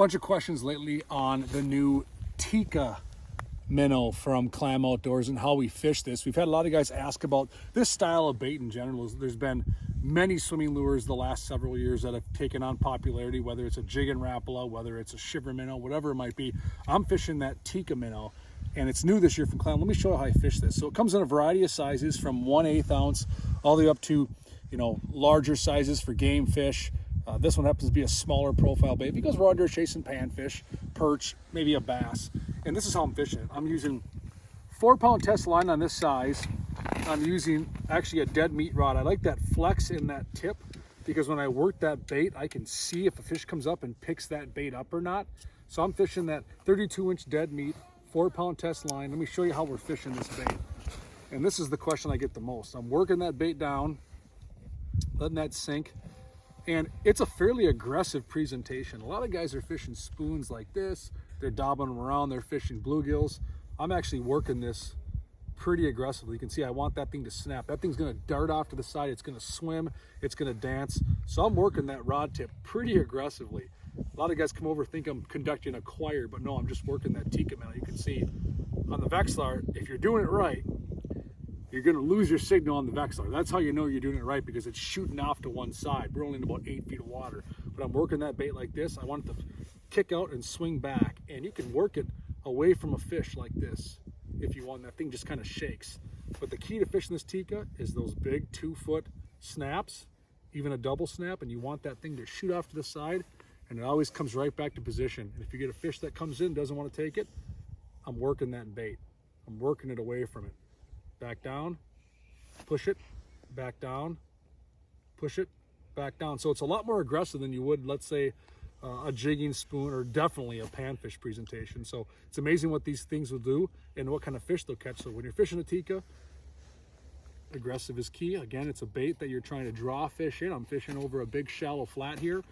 Bunch of questions lately on the new Tikka Mino from Clam Outdoors and how we fish this. We've had a lot of guys ask about this style of bait in general. There's been many swimming lures the last several years that have taken on popularity, whether it's a Jigging Rapala, whether it's a shiver minnow, whatever it might be. I'm fishing that Tikka Mino, and it's new this year from Clam. Let me show you how I fish this. So it comes in a variety of sizes from 1/8 ounce all the way up to, larger sizes for game fish. This one happens to be a smaller profile bait because we're under chasing panfish, perch, maybe a bass. And this is how I'm fishing it. I'm using 4-pound test line on this size. I'm using actually a dead meat rod. I like that flex in that tip because when I work that bait, I can see if a fish comes up and picks that bait up or not. So I'm fishing that 32-inch dead meat, 4-pound test line. Let me show you how we're fishing this bait. And this is the question I get the most. I'm working that bait down, letting that sink. And it's a fairly aggressive presentation. A lot of guys are fishing spoons like this. They're dobbling them around. They're fishing bluegills. I'm actually working this pretty aggressively. You can see I want that thing to snap. That thing's gonna dart off to the side. It's gonna swim. It's gonna dance. So I'm working that rod tip pretty aggressively. A lot of guys come over think I'm conducting a choir, but no, I'm just working that Tikka Mino. You can see on the Vexilar, if you're doing it right, you're going to lose your signal on the Vexilar. That's how you know you're doing it right, because it's shooting off to one side. We're only in about 8 feet of water, but I'm working that bait like this. I want it to kick out and swing back, and you can work it away from a fish like this if you want. That thing just kind of shakes. But the key to fishing this Tikka is those big 2-foot snaps, even a double snap, and you want that thing to shoot off to the side, and it always comes right back to position. And if you get a fish that comes in, doesn't want to take it, I'm working that bait. I'm working it away from it. Back down, push it, back down, push it, back down. So it's a lot more aggressive than you would, let's say, a jigging spoon or definitely a panfish presentation. So it's amazing what these things will do and what kind of fish they'll catch. So when you're fishing a Tikka, aggressive is key. Again, it's a bait that you're trying to draw fish in. I'm fishing over a big shallow flat here,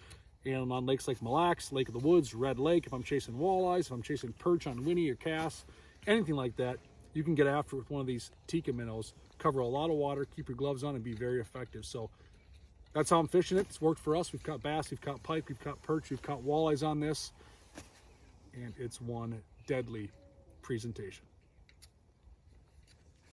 and on lakes like Mille Lacs, Lake of the Woods, Red Lake. If I'm chasing walleyes, if I'm chasing perch on Winnie or Cass, anything like that, you can get after with one of these Tikka Minnows, cover a lot of water, keep your gloves on, and be very effective. So that's how I'm fishing it. It's worked for us. We've caught bass, we've caught pike, we've caught perch, we've caught walleyes on this, and it's one deadly presentation.